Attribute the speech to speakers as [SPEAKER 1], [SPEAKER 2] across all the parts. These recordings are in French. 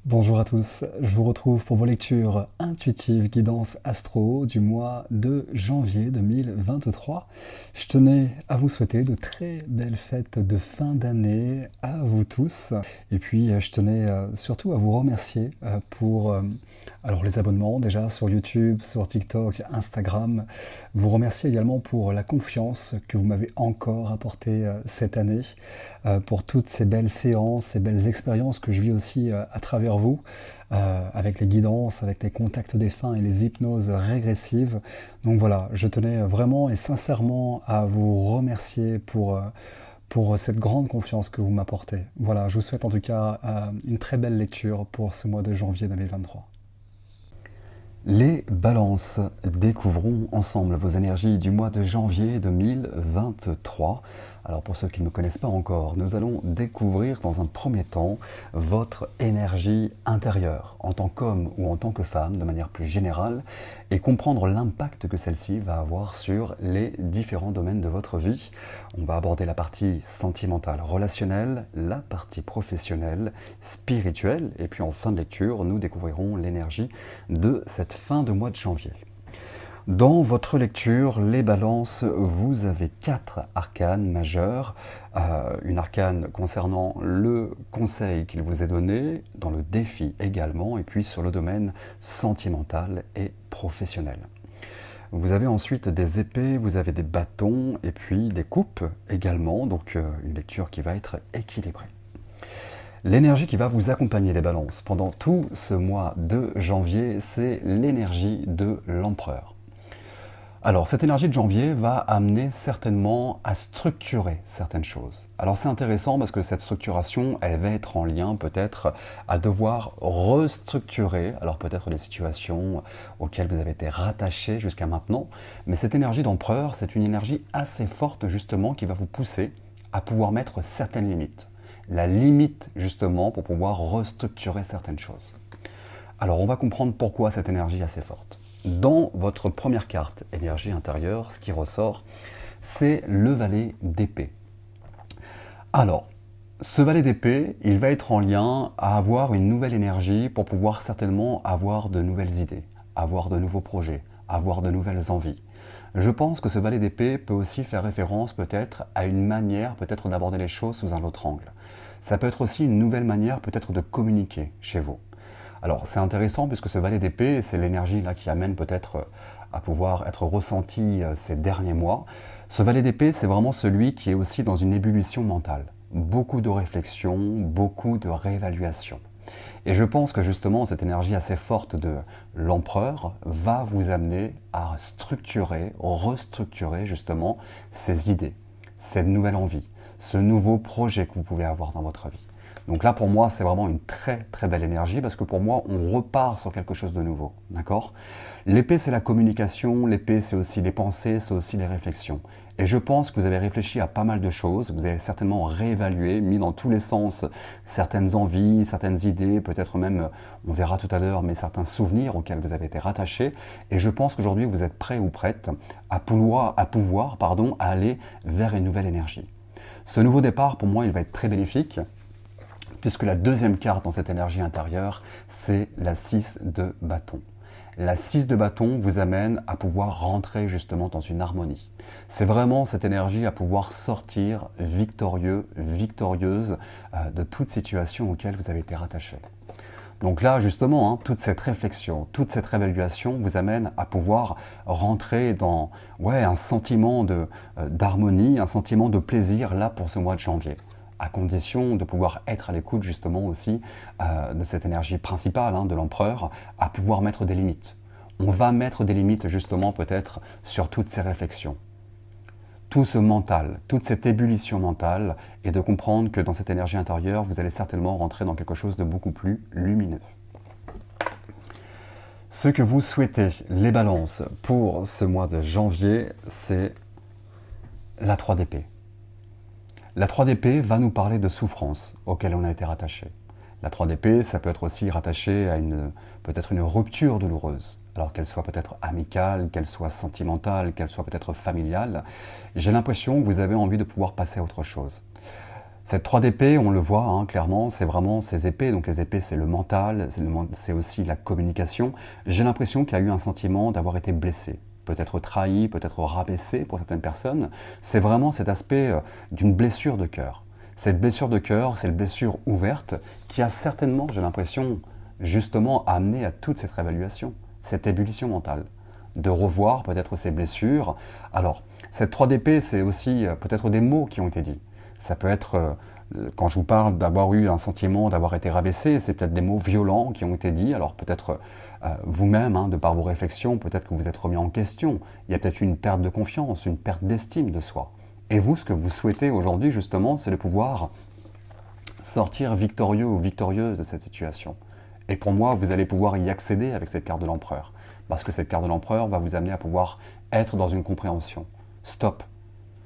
[SPEAKER 1] Bonjour à tous, je vous retrouve pour vos lectures intuitives guidance astro du mois de janvier 2023. Je tenais à vous souhaiter de très belles fêtes de fin d'année à vous tous. Et puis je tenais surtout à vous remercier pour alors les abonnements déjà sur YouTube, sur TikTok, Instagram. Vous remercier également pour la confiance que vous m'avez encore apportée cette année, pour toutes ces belles séances, ces belles expériences que je vis aussi à travers vous, avec les guidances, avec les contacts défunts et les hypnoses régressives. Donc voilà, je tenais vraiment et sincèrement à vous remercier pour cette grande confiance que vous m'apportez. Voilà, je vous souhaite en tout cas une très belle lecture pour ce mois de janvier 2023. Les balances, découvrons ensemble vos énergies du mois de janvier 2023. Alors pour ceux qui ne me connaissent pas encore, nous allons découvrir dans un premier temps votre énergie intérieure, en tant qu'homme ou en tant que femme, de manière plus générale, et comprendre l'impact que celle-ci va avoir sur les différents domaines de votre vie. On va aborder la partie sentimentale, relationnelle, la partie professionnelle, spirituelle, et puis en fin de lecture, nous découvrirons l'énergie de cette fin de mois de janvier. Dans votre lecture, les balances, vous avez 4 arcanes majeures. Une arcane concernant le conseil qu'il vous est donné, dans le défi également, et puis sur le domaine sentimental et professionnel. Vous avez ensuite des épées, vous avez des bâtons, et puis des coupes également, donc une lecture qui va être équilibrée. L'énergie qui va vous accompagner les balances pendant tout ce mois de janvier, c'est l'énergie de l'empereur. Alors cette énergie de janvier va amener certainement à structurer certaines choses. Alors c'est intéressant parce que cette structuration, elle va être en lien peut-être à devoir restructurer, alors peut-être les situations auxquelles vous avez été rattaché jusqu'à maintenant, mais cette énergie d'empereur, c'est une énergie assez forte justement qui va vous pousser à pouvoir mettre certaines limites. La limite justement pour pouvoir restructurer certaines choses. Alors on va comprendre pourquoi cette énergie est assez forte. Dans votre première carte, énergie intérieure, ce qui ressort, c'est le valet d'épée. Alors, ce valet d'épée, il va être en lien à avoir une nouvelle énergie pour pouvoir certainement avoir de nouvelles idées, avoir de nouveaux projets, avoir de nouvelles envies. Je pense que ce valet d'épée peut aussi faire référence peut-être à une manière peut-être d'aborder les choses sous un autre angle. Ça peut être aussi une nouvelle manière peut-être de communiquer chez vous. Alors c'est intéressant puisque ce valet d'épée, c'est l'énergie là qui amène peut-être à pouvoir être ressentie ces derniers mois. Ce valet d'épée, c'est vraiment celui qui est aussi dans une ébullition mentale. Beaucoup de réflexion, beaucoup de réévaluation. Et je pense que justement cette énergie assez forte de l'empereur va vous amener à structurer, restructurer justement ces idées, cette nouvelle envie, ce nouveau projet que vous pouvez avoir dans votre vie. Donc là, pour moi, c'est vraiment une très très belle énergie parce que pour moi, on repart sur quelque chose de nouveau, d'accord ? L'épée, c'est la communication, l'épée, c'est aussi les pensées, c'est aussi les réflexions. Et je pense que vous avez réfléchi à pas mal de choses, vous avez certainement réévalué, mis dans tous les sens certaines envies, certaines idées, peut-être même, on verra tout à l'heure, mais certains souvenirs auxquels vous avez été rattachés. Et je pense qu'aujourd'hui, vous êtes prêt ou prête à pouvoir aller vers une nouvelle énergie. Ce nouveau départ, pour moi, il va être très bénéfique. Puisque la deuxième carte dans cette énergie intérieure, c'est la 6 de bâton. La 6 de bâton vous amène à pouvoir rentrer justement dans une harmonie. C'est vraiment cette énergie à pouvoir sortir victorieux, victorieuse de toute situation auquel vous avez été rattaché. Donc là, justement, toute cette réflexion, toute cette réévaluation vous amène à pouvoir rentrer dans un sentiment d'harmonie, un sentiment de plaisir là pour ce mois de janvier. À condition de pouvoir être à l'écoute justement aussi de cette énergie principale de l'empereur, à pouvoir mettre des limites. On va mettre des limites justement peut-être sur toutes ces réflexions. Tout ce mental, toute cette ébullition mentale, et de comprendre que dans cette énergie intérieure, vous allez certainement rentrer dans quelque chose de beaucoup plus lumineux. Ce que vous souhaitez, les balances, pour ce mois de janvier, c'est la 3 d'épée. La 3 d'épée va nous parler de souffrances auxquelles on a été rattaché. La 3 d'épée, ça peut être aussi rattaché à peut-être une rupture douloureuse. Alors qu'elle soit peut-être amicale, qu'elle soit sentimentale, qu'elle soit peut-être familiale, j'ai l'impression que vous avez envie de pouvoir passer à autre chose. Cette 3 d'épée, on le voit hein, clairement, c'est vraiment ces épées. Donc les épées, c'est le mental, c'est aussi la communication. J'ai l'impression qu'il y a eu un sentiment d'avoir été blessé, peut-être trahi, peut-être rabaissé pour certaines personnes. C'est vraiment cet aspect d'une blessure de cœur. Cette blessure de cœur, cette blessure ouverte qui a certainement, j'ai l'impression, justement amené à toute cette réévaluation, cette ébullition mentale, de revoir peut-être ces blessures. Alors, cette 3 d'épée, c'est aussi peut-être des mots qui ont été dits. Ça peut être, quand je vous parle d'avoir eu un sentiment d'avoir été rabaissé, c'est peut-être des mots violents qui ont été dits. Alors peut-être vous-même, hein, de par vos réflexions, peut-être que vous êtes remis en question. Il y a peut-être une perte de confiance, une perte d'estime de soi. Et vous, ce que vous souhaitez aujourd'hui, justement, c'est de pouvoir sortir victorieux ou victorieuse de cette situation. Et pour moi, vous allez pouvoir y accéder avec cette carte de l'empereur. Parce que cette carte de l'empereur va vous amener à pouvoir être dans une compréhension. Stop.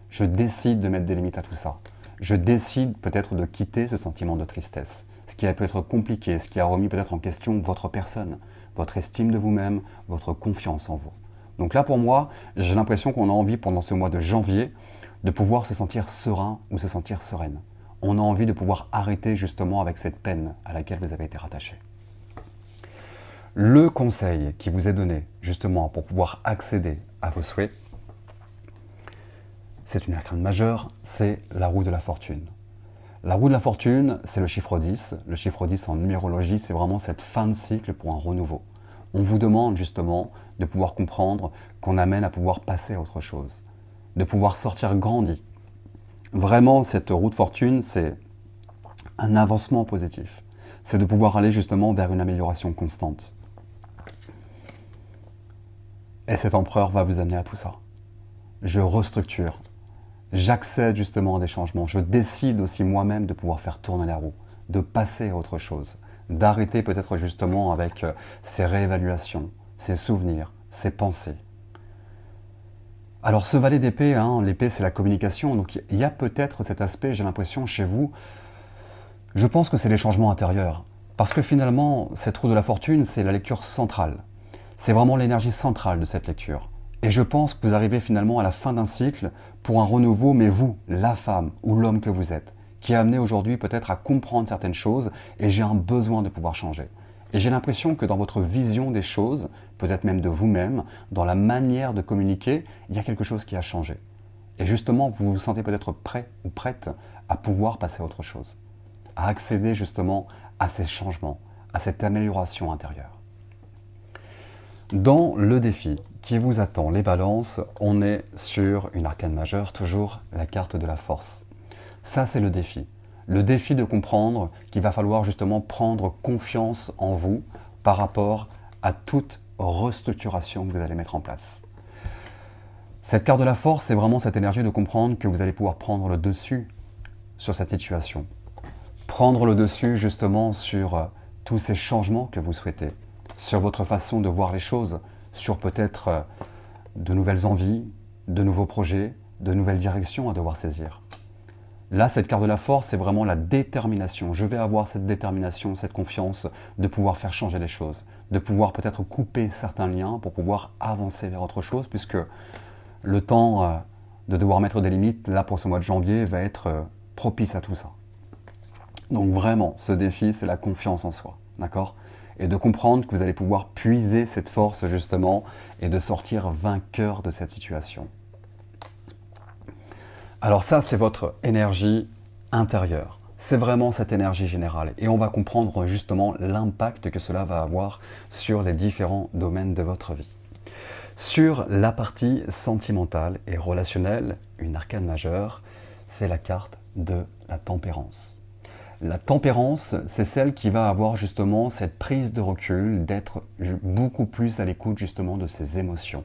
[SPEAKER 1] Je décide de mettre des limites à tout ça. Je décide peut-être de quitter ce sentiment de tristesse. Ce qui a pu être compliqué, ce qui a remis peut-être en question votre personne, votre estime de vous-même, votre confiance en vous. Donc là, pour moi, j'ai l'impression qu'on a envie, pendant ce mois de janvier, de pouvoir se sentir serein ou se sentir sereine. On a envie de pouvoir arrêter justement avec cette peine à laquelle vous avez été rattaché. Le conseil qui vous est donné justement pour pouvoir accéder à vos souhaits, c'est une arcane majeure, c'est la roue de la fortune. La roue de la fortune, c'est le chiffre 10. Le chiffre 10 en numérologie, c'est vraiment cette fin de cycle pour un renouveau. On vous demande justement de pouvoir comprendre qu'on amène à pouvoir passer à autre chose, de pouvoir sortir grandi. Vraiment, cette roue de fortune, c'est un avancement positif. C'est de pouvoir aller justement vers une amélioration constante. Et cet empereur va vous amener à tout ça. Je restructure. J'accède justement à des changements. Je décide aussi moi-même de pouvoir faire tourner la roue, de passer à autre chose, d'arrêter peut-être justement avec ces réévaluations, ces souvenirs, ces pensées. Alors ce valet d'épée, hein, l'épée c'est la communication, donc il y a peut-être cet aspect, j'ai l'impression chez vous, je pense que c'est les changements intérieurs. Parce que finalement, cette roue de la fortune, c'est la lecture centrale. C'est vraiment l'énergie centrale de cette lecture. Et je pense que vous arrivez finalement à la fin d'un cycle pour un renouveau, mais vous, la femme ou l'homme que vous êtes, qui est amené aujourd'hui peut-être à comprendre certaines choses et j'ai un besoin de pouvoir changer. Et j'ai l'impression que dans votre vision des choses, peut-être même de vous-même, dans la manière de communiquer, il y a quelque chose qui a changé. Et justement, vous vous sentez peut-être prêt ou prête à pouvoir passer à autre chose, à accéder justement à ces changements, à cette amélioration intérieure. Dans le défi qui vous attend, les balances, on est sur une arcane majeure, toujours la carte de la force. Ça, c'est le défi. Le défi de comprendre qu'il va falloir justement prendre confiance en vous par rapport à toute restructuration que vous allez mettre en place. Cette carte de la force, c'est vraiment cette énergie de comprendre que vous allez pouvoir prendre le dessus sur cette situation. Prendre le dessus justement sur tous ces changements que vous souhaitez, sur votre façon de voir les choses, sur peut-être de nouvelles envies, de nouveaux projets, de nouvelles directions à devoir saisir. Là, cette carte de la force, c'est vraiment la détermination. Je vais avoir cette détermination, cette confiance de pouvoir faire changer les choses, de pouvoir peut-être couper certains liens pour pouvoir avancer vers autre chose, puisque le temps de devoir mettre des limites, là pour ce mois de janvier, va être propice à tout ça. Donc vraiment, ce défi, c'est la confiance en soi, d'accord ? Et de comprendre que vous allez pouvoir puiser cette force justement et de sortir vainqueur de cette situation. Alors ça, c'est votre énergie intérieure. C'est vraiment cette énergie générale. Et on va comprendre justement l'impact que cela va avoir sur les différents domaines de votre vie. Sur la partie sentimentale et relationnelle, une arcane majeure, c'est la carte de la tempérance. La tempérance, c'est celle qui va avoir justement cette prise de recul, d'être beaucoup plus à l'écoute justement de ses émotions.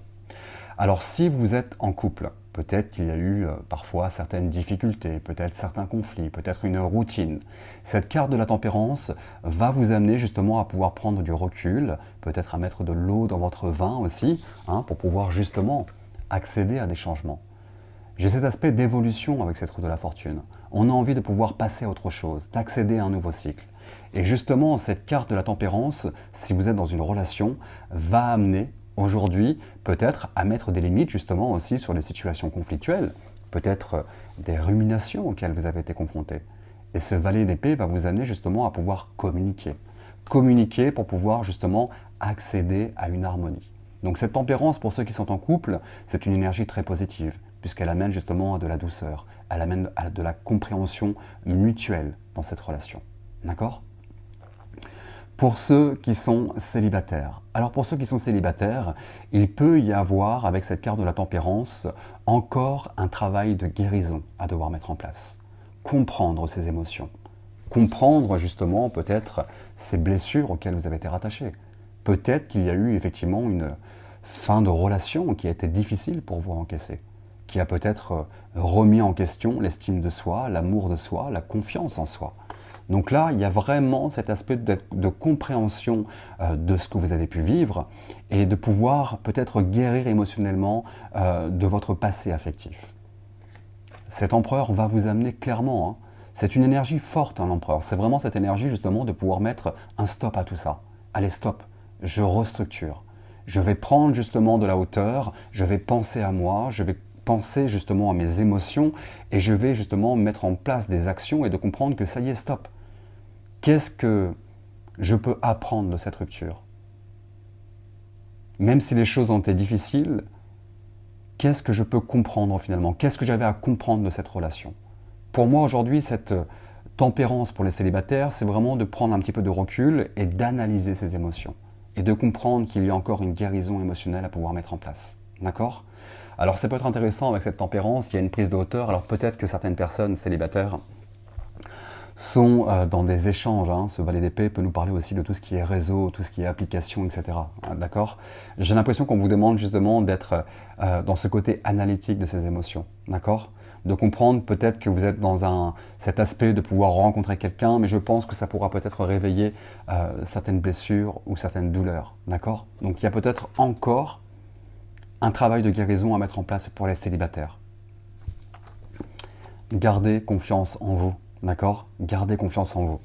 [SPEAKER 1] Alors si vous êtes en couple, peut-être qu'il y a eu parfois certaines difficultés, peut-être certains conflits, peut-être une routine. Cette carte de la tempérance va vous amener justement à pouvoir prendre du recul, peut-être à mettre de l'eau dans votre vin aussi, pour pouvoir justement accéder à des changements. J'ai cet aspect d'évolution avec cette roue de la fortune. On a envie de pouvoir passer à autre chose, d'accéder à un nouveau cycle. Et justement, cette carte de la tempérance, si vous êtes dans une relation, va amener aujourd'hui peut-être à mettre des limites justement aussi sur les situations conflictuelles, peut-être des ruminations auxquelles vous avez été confrontés. Et ce valet d'épée va vous amener justement à pouvoir communiquer. Communiquer pour pouvoir justement accéder à une harmonie. Donc cette tempérance, pour ceux qui sont en couple, c'est une énergie très positive, puisqu'elle amène justement à de la douceur, elle amène à de la compréhension mutuelle dans cette relation. D'accord ? Pour ceux qui sont célibataires. Alors pour ceux qui sont célibataires, il peut y avoir, avec cette carte de la tempérance, encore un travail de guérison à devoir mettre en place. Comprendre ses émotions. Comprendre justement peut-être ces blessures auxquelles vous avez été rattachés. Peut-être qu'il y a eu effectivement une fin de relation qui a été difficile pour vous à encaisser, qui a peut-être remis en question l'estime de soi, l'amour de soi, la confiance en soi. Donc là, il y a vraiment cet aspect de compréhension de ce que vous avez pu vivre et de pouvoir peut-être guérir émotionnellement de votre passé affectif. Cet empereur va vous amener clairement, c'est une énergie forte, l'empereur. C'est vraiment cette énergie justement de pouvoir mettre un stop à tout ça. Allez, stop, je restructure. Je vais prendre justement de la hauteur, je vais penser à moi, je vais penser justement à mes émotions et je vais justement mettre en place des actions et de comprendre que ça y est, stop. Qu'est-ce que je peux apprendre de cette rupture? Même si les choses ont été difficiles, qu'est-ce que je peux comprendre finalement? Qu'est-ce que j'avais à comprendre de cette relation? Pour moi aujourd'hui, cette tempérance pour les célibataires, c'est vraiment de prendre un petit peu de recul et d'analyser ses émotions. Et de comprendre qu'il y a encore une guérison émotionnelle à pouvoir mettre en place. D'accord? Alors ça peut être intéressant avec cette tempérance, il y a une prise de hauteur. Alors peut-être que certaines personnes célibataires sont dans des échanges. Ce valet d'épée peut nous parler aussi de tout ce qui est réseau, tout ce qui est application, etc. D'accord ? J'ai l'impression qu'on vous demande justement d'être dans ce côté analytique de ces émotions. D'accord ? De comprendre peut-être que vous êtes dans cet aspect de pouvoir rencontrer quelqu'un, mais je pense que ça pourra peut-être réveiller certaines blessures ou certaines douleurs. D'accord ? Donc il y a peut-être encore un travail de guérison à mettre en place pour les célibataires. Gardez confiance en vous. D'accord ? Gardez confiance en vous.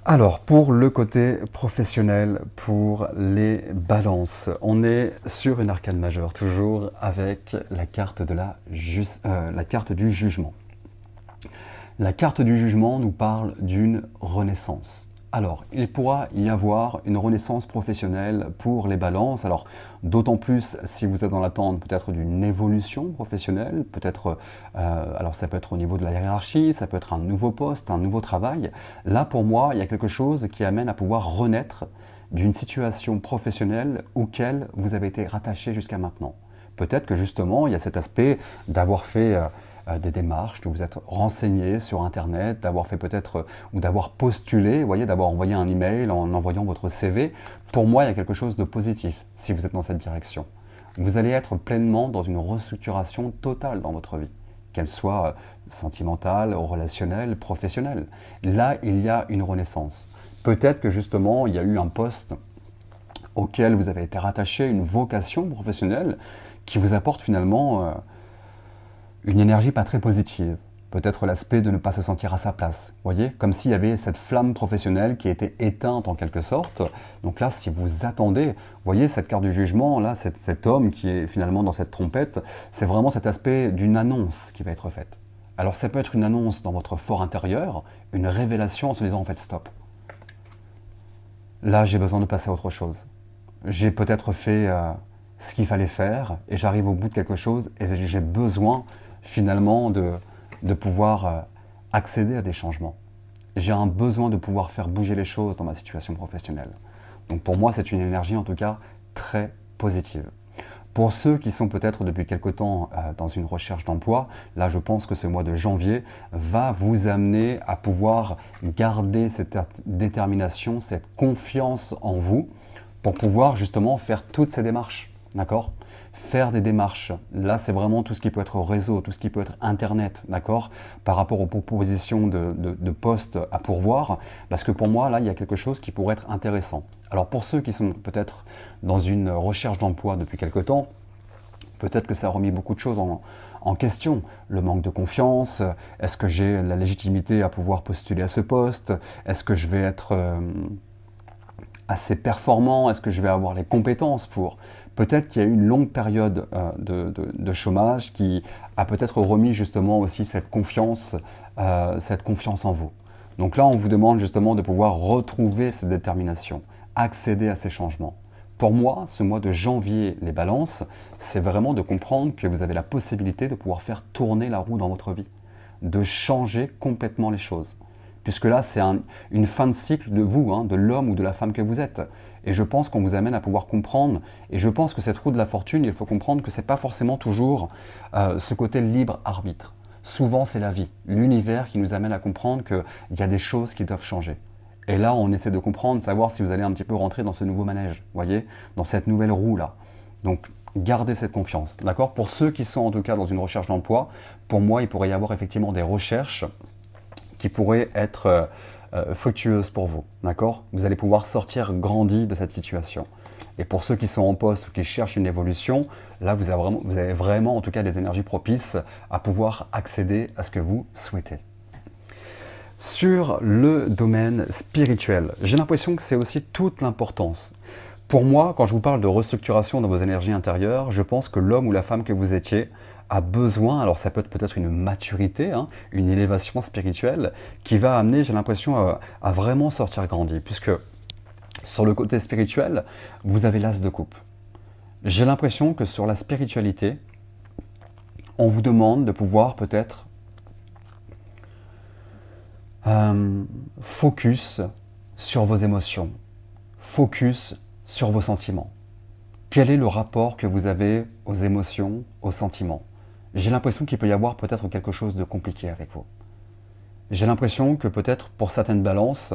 [SPEAKER 1] Alors, pour le côté professionnel, pour les balances, on est sur une arcane majeure, toujours avec la carte, la carte du jugement. La carte du jugement nous parle d'une renaissance. Alors, il pourra y avoir une renaissance professionnelle pour les balances. Alors, d'autant plus si vous êtes dans l'attente peut-être d'une évolution professionnelle, peut-être, alors ça peut être au niveau de la hiérarchie, ça peut être un nouveau poste, un nouveau travail. Là, pour moi, il y a quelque chose qui amène à pouvoir renaître d'une situation professionnelle auquel vous avez été rattaché jusqu'à maintenant. Peut-être que justement, il y a cet aspect d'avoir fait des démarches, de vous être renseigné sur Internet, d'avoir fait peut-être, ou d'avoir postulé, vous voyez, d'avoir envoyé un email en envoyant votre CV. Pour moi, il y a quelque chose de positif si vous êtes dans cette direction. Vous allez être pleinement dans une restructuration totale dans votre vie, qu'elle soit sentimentale, relationnelle, professionnelle. Là, il y a une renaissance. Peut-être que justement, il y a eu un poste auquel vous avez été rattaché, une vocation professionnelle qui vous apporte finalement une énergie pas très positive. Peut-être l'aspect de ne pas se sentir à sa place. Vous voyez, comme s'il y avait cette flamme professionnelle qui était éteinte en quelque sorte. Donc là, si vous attendez, vous voyez cette carte du jugement, là, cet homme qui est finalement dans cette trompette, c'est vraiment cet aspect d'une annonce qui va être faite. Alors ça peut être une annonce dans votre fort intérieur, une révélation en se disant en fait stop. Là, j'ai besoin de passer à autre chose. J'ai peut-être fait ce qu'il fallait faire et j'arrive au bout de quelque chose et j'ai besoin finalement de pouvoir accéder à des changements. J'ai un besoin de pouvoir faire bouger les choses dans ma situation professionnelle. Donc pour moi, c'est une énergie en tout cas très positive. Pour ceux qui sont peut-être depuis quelque temps dans une recherche d'emploi, là je pense que ce mois de janvier va vous amener à pouvoir garder cette détermination, cette confiance en vous pour pouvoir justement faire toutes ces démarches. D'accord ? Faire des démarches, là c'est vraiment tout ce qui peut être réseau, tout ce qui peut être internet, d'accord, par rapport aux propositions de postes à pourvoir, parce que pour moi là il y a quelque chose qui pourrait être intéressant. Alors pour ceux qui sont peut-être dans une recherche d'emploi depuis quelque temps, Peut-être que ça a remis beaucoup de choses en question. Le manque de confiance, est-ce que j'ai la légitimité à pouvoir postuler à ce poste? Est-ce que je vais être assez performant? Est-ce que je vais avoir les compétences pour? Peut-être qu'il y a eu une longue période de chômage qui a peut-être remis justement aussi cette confiance en vous. Donc là, on vous demande justement de pouvoir retrouver cette détermination, accéder à ces changements. Pour moi, ce mois de janvier, les balances, c'est vraiment de comprendre que vous avez la possibilité de pouvoir faire tourner la roue dans votre vie, de changer complètement les choses. Puisque là, c'est une fin de cycle de vous, de l'homme ou de la femme que vous êtes. Et je pense qu'on vous amène à pouvoir comprendre, et je pense que cette roue de la fortune, il faut comprendre que ce n'est pas forcément toujours ce côté libre arbitre. Souvent, c'est la vie, l'univers qui nous amène à comprendre qu'il y a des choses qui doivent changer. Et là, on essaie de comprendre, savoir si vous allez un petit peu rentrer dans ce nouveau manège, voyez, dans cette nouvelle roue-là. Donc, gardez cette confiance, d'accord? Pour ceux qui sont en tout cas dans une recherche d'emploi, pour moi, il pourrait y avoir effectivement des recherches qui pourraient être fructueuses pour vous, d'accord? Vous allez pouvoir sortir grandi de cette situation. Et pour ceux qui sont en poste ou qui cherchent une évolution, là, vous avez vraiment en tout cas des énergies propices à pouvoir accéder à ce que vous souhaitez. Sur le domaine spirituel, j'ai l'impression que c'est aussi toute l'importance. Pour moi, quand je vous parle de restructuration dans vos énergies intérieures, je pense que l'homme ou la femme que vous étiez a besoin, alors ça peut être peut-être une maturité, une élévation spirituelle, qui va amener, j'ai l'impression, à vraiment sortir grandi. Puisque sur le côté spirituel, vous avez l'as de coupe. J'ai l'impression que sur la spiritualité, on vous demande de pouvoir peut-être focus sur vos émotions, focus sur vos sentiments. Quel est le rapport que vous avez aux émotions, aux sentiments? J'ai l'impression qu'il peut y avoir peut-être quelque chose de compliqué avec vous. J'ai l'impression que peut-être pour certaines balances,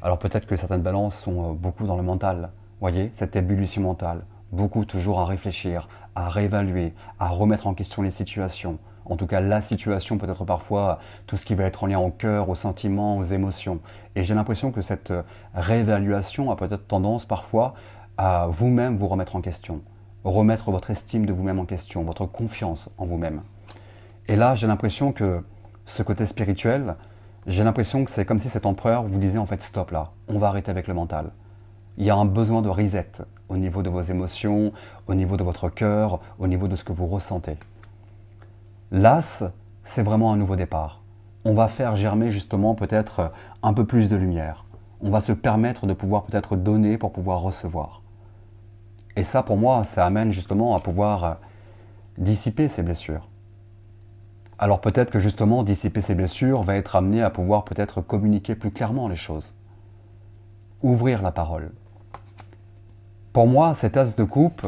[SPEAKER 1] alors peut-être que certaines balances sont beaucoup dans le mental, voyez, cette ébullition mentale, beaucoup toujours à réfléchir, à réévaluer, à remettre en question les situations. En tout cas, la situation, peut-être parfois tout ce qui va être en lien au cœur, aux sentiments, aux émotions. Et j'ai l'impression que cette réévaluation a peut-être tendance parfois à vous-même vous remettre en question, remettre votre estime de vous-même en question, votre confiance en vous-même. Et là, j'ai l'impression que ce côté spirituel, j'ai l'impression que c'est comme si cet empereur vous disait en fait stop là, on va arrêter avec le mental. Il y a un besoin de reset au niveau de vos émotions, au niveau de votre cœur, au niveau de ce que vous ressentez. L'as, c'est vraiment un nouveau départ. On va faire germer justement peut-être un peu plus de lumière. On va se permettre de pouvoir peut-être donner pour pouvoir recevoir. Et ça, pour moi, ça amène justement à pouvoir dissiper ces blessures. Alors peut-être que justement, dissiper ces blessures va être amené à pouvoir peut-être communiquer plus clairement les choses. Ouvrir la parole. Pour moi, cet as de coupe,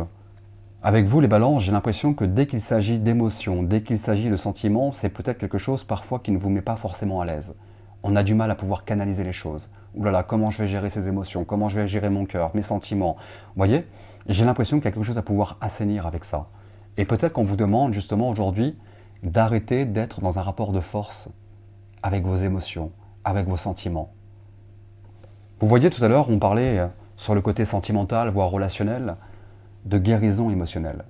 [SPEAKER 1] avec vous les balances, j'ai l'impression que dès qu'il s'agit d'émotions, dès qu'il s'agit de sentiments, c'est peut-être quelque chose parfois qui ne vous met pas forcément à l'aise. On a du mal à pouvoir canaliser les choses. Ouh là là, comment je vais gérer ces émotions? Comment je vais gérer mon cœur, mes sentiments? Vous voyez, j'ai l'impression qu'il y a quelque chose à pouvoir assainir avec ça. Et peut-être qu'on vous demande justement aujourd'hui d'arrêter d'être dans un rapport de force avec vos émotions, avec vos sentiments. Vous voyez, tout à l'heure, on parlait sur le côté sentimental, voire relationnel, de guérison émotionnelle.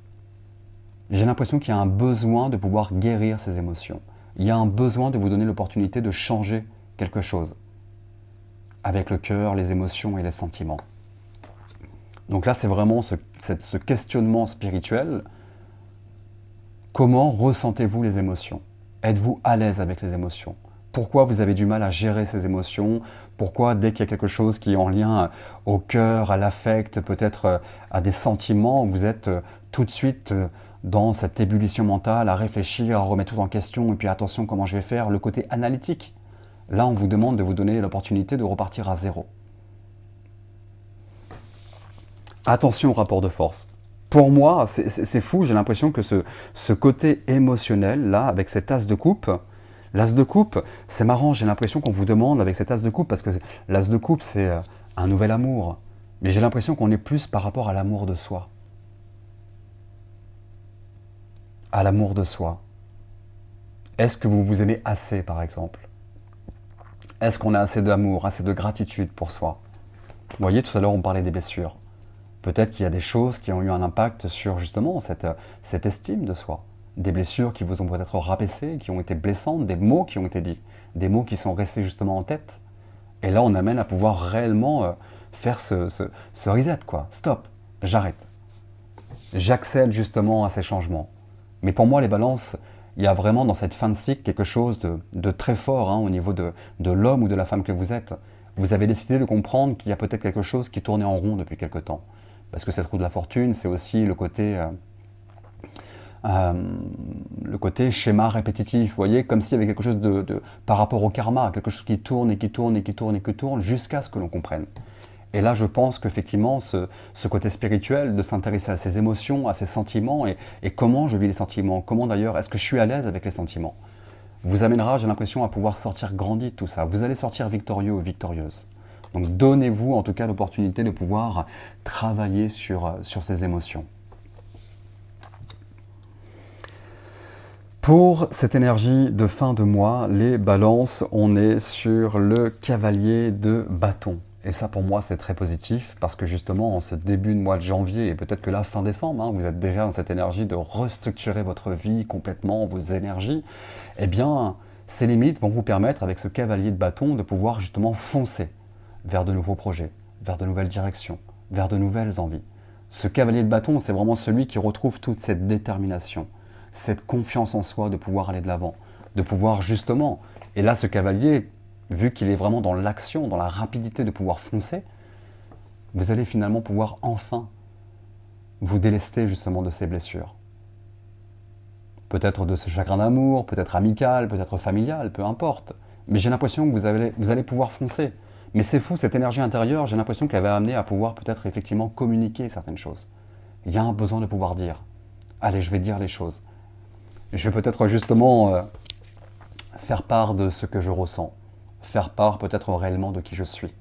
[SPEAKER 1] J'ai l'impression qu'il y a un besoin de pouvoir guérir ces émotions. Il y a un besoin de vous donner l'opportunité de changer quelque chose avec le cœur, les émotions et les sentiments. Donc là, c'est vraiment ce questionnement spirituel. Comment ressentez-vous les émotions? Êtes-vous à l'aise avec les émotions? Pourquoi vous avez du mal à gérer ces émotions? Pourquoi dès qu'il y a quelque chose qui est en lien au cœur, à l'affect, peut-être à des sentiments, vous êtes tout de suite dans cette ébullition mentale, à réfléchir, à remettre tout en question, et puis attention, comment je vais faire? Le côté analytique. Là, on vous demande de vous donner l'opportunité de repartir à zéro. Attention au rapport de force. Pour moi, c'est fou, j'ai l'impression que ce côté émotionnel, là, avec cet as de coupe, l'as de coupe, c'est marrant, j'ai l'impression qu'on vous demande avec cet as de coupe, parce que l'as de coupe, c'est un nouvel amour. Mais j'ai l'impression qu'on est plus par rapport à l'amour de soi. À l'amour de soi. Est-ce que vous vous aimez assez, par exemple? Est-ce qu'on a assez d'amour, assez de gratitude pour soi? Vous voyez, tout à l'heure, on parlait des blessures. Peut-être qu'il y a des choses qui ont eu un impact sur justement cette estime de soi. Des blessures qui vous ont peut-être rabaissé, qui ont été blessantes, des mots qui ont été dits, des mots qui sont restés justement en tête. Et là, on amène à pouvoir réellement faire ce reset, quoi. Stop, j'arrête. J'accède justement à ces changements. Mais pour moi, les balances, il y a vraiment dans cette fin de cycle quelque chose de très fort au niveau de l'homme ou de la femme que vous êtes. Vous avez décidé de comprendre qu'il y a peut-être quelque chose qui tournait en rond depuis quelque temps. Parce que cette roue de la fortune, c'est aussi le côté schéma répétitif. Vous voyez, comme s'il y avait quelque chose par rapport au karma, quelque chose qui tourne et qui tourne et qui tourne et qui tourne jusqu'à ce que l'on comprenne. Et là, je pense qu'effectivement, ce côté spirituel, de s'intéresser à ses émotions, à ses sentiments, et comment je vis les sentiments, comment d'ailleurs, est-ce que je suis à l'aise avec les sentiments, vous amènera, j'ai l'impression, à pouvoir sortir grandi de tout ça. Vous allez sortir victorieux ou victorieuse. Donc donnez-vous en tout cas l'opportunité de pouvoir travailler sur ces émotions. Pour cette énergie de fin de mois, les balances, on est sur le cavalier de bâton. Et ça, pour moi, c'est très positif parce que justement, en ce début de mois de janvier et peut-être que là, fin décembre, vous êtes déjà dans cette énergie de restructurer votre vie complètement, vos énergies. Eh bien, ces limites vont vous permettre, avec ce cavalier de bâton, de pouvoir justement foncer vers de nouveaux projets, vers de nouvelles directions, vers de nouvelles envies. Ce cavalier de bâton, c'est vraiment celui qui retrouve toute cette détermination, cette confiance en soi de pouvoir aller de l'avant, de pouvoir justement, et là, ce cavalier, vu qu'il est vraiment dans l'action, dans la rapidité de pouvoir foncer, vous allez finalement pouvoir enfin vous délester justement de ces blessures. Peut-être de ce chagrin d'amour, peut-être amical, peut-être familial, peu importe. Mais j'ai l'impression que vous allez pouvoir foncer. Mais c'est fou, cette énergie intérieure, j'ai l'impression qu'elle va amener à pouvoir peut-être effectivement communiquer certaines choses. Il y a un besoin de pouvoir dire. Allez, je vais dire les choses. Je vais peut-être justement faire part de ce que je ressens. Faire part peut-être réellement de qui je suis,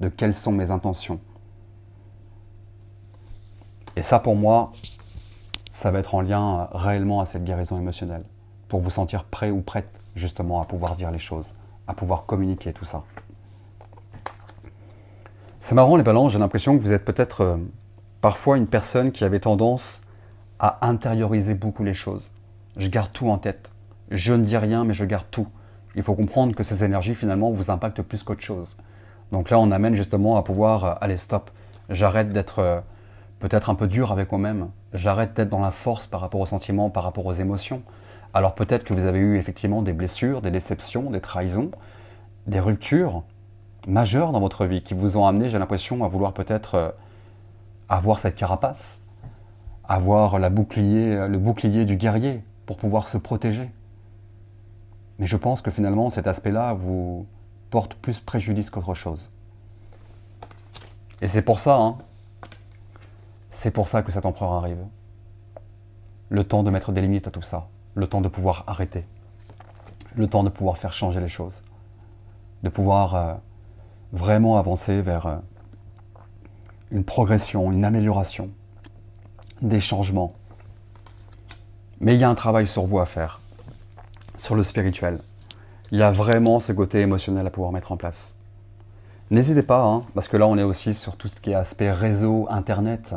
[SPEAKER 1] de quelles sont mes intentions. Et ça, pour moi, ça va être en lien réellement à cette guérison émotionnelle, pour vous sentir prêt ou prête justement à pouvoir dire les choses, à pouvoir communiquer tout ça. C'est marrant les balances, j'ai l'impression que vous êtes peut-être parfois une personne qui avait tendance à intérioriser beaucoup les choses. Je garde tout en tête. Je ne dis rien, mais je garde tout. Il faut comprendre que ces énergies, finalement, vous impactent plus qu'autre chose. Donc là, on amène justement à pouvoir, allez, stop. J'arrête d'être peut-être un peu dur avec moi-même. J'arrête d'être dans la force par rapport aux sentiments, par rapport aux émotions. Alors peut-être que vous avez eu effectivement des blessures, des déceptions, des trahisons, des ruptures majeures dans votre vie qui vous ont amené, j'ai l'impression, à vouloir peut-être avoir cette carapace, avoir le bouclier du guerrier pour pouvoir se protéger. Mais je pense que finalement, cet aspect-là vous porte plus préjudice qu'autre chose. Et c'est pour ça, c'est pour ça que cet empereur arrive. Le temps de mettre des limites à tout ça, le temps de pouvoir arrêter, le temps de pouvoir faire changer les choses, de pouvoir vraiment avancer vers une progression, une amélioration, des changements. Mais il y a un travail sur vous à faire, sur le spirituel. Il y a vraiment ce côté émotionnel à pouvoir mettre en place. N'hésitez pas, parce que là on est aussi sur tout ce qui est aspect réseau, internet,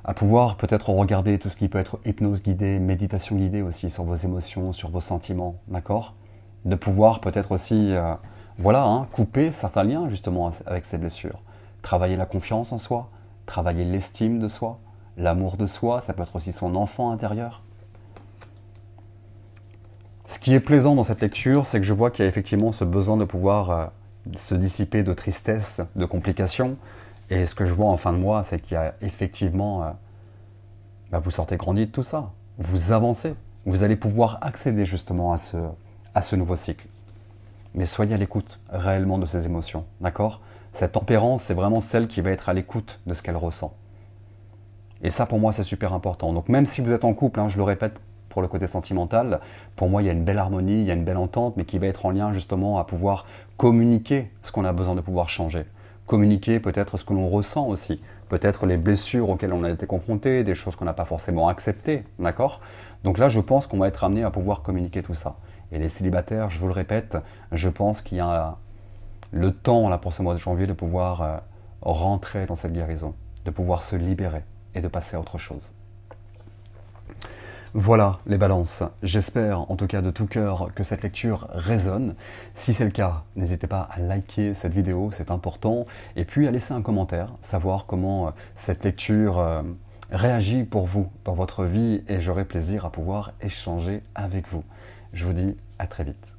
[SPEAKER 1] à pouvoir peut-être regarder tout ce qui peut être hypnose guidée, méditation guidée aussi sur vos émotions, sur vos sentiments, d'accord ? De pouvoir peut-être aussi, couper certains liens justement avec ces blessures. Travailler la confiance en soi, travailler l'estime de soi, l'amour de soi, ça peut être aussi son enfant intérieur. Ce qui est plaisant dans cette lecture, c'est que je vois qu'il y a effectivement ce besoin de pouvoir se dissiper de tristesse, de complications. Et ce que je vois en fin de mois, c'est qu'il y a effectivement, vous sortez grandi de tout ça. Vous avancez. Vous allez pouvoir accéder justement à ce nouveau cycle. Mais soyez à l'écoute réellement de ces émotions, d'accord ? Cette tempérance, c'est vraiment celle qui va être à l'écoute de ce qu'elle ressent. Et ça, pour moi, c'est super important. Donc même si vous êtes en couple, je le répète, pour le côté sentimental, pour moi, il y a une belle harmonie, il y a une belle entente, mais qui va être en lien justement à pouvoir communiquer ce qu'on a besoin de pouvoir changer. Communiquer peut-être ce que l'on ressent aussi, peut-être les blessures auxquelles on a été confronté, des choses qu'on n'a pas forcément acceptées, d'accord ? Donc là, je pense qu'on va être amené à pouvoir communiquer tout ça. Et les célibataires, je vous le répète, je pense qu'il y a le temps là pour ce mois de janvier de pouvoir rentrer dans cette guérison, de pouvoir se libérer et de passer à autre chose. Voilà les balances, j'espère en tout cas de tout cœur que cette lecture résonne. Si c'est le cas, n'hésitez pas à liker cette vidéo, c'est important, et puis à laisser un commentaire, savoir comment cette lecture réagit pour vous dans votre vie, et j'aurai plaisir à pouvoir échanger avec vous. Je vous dis à très vite.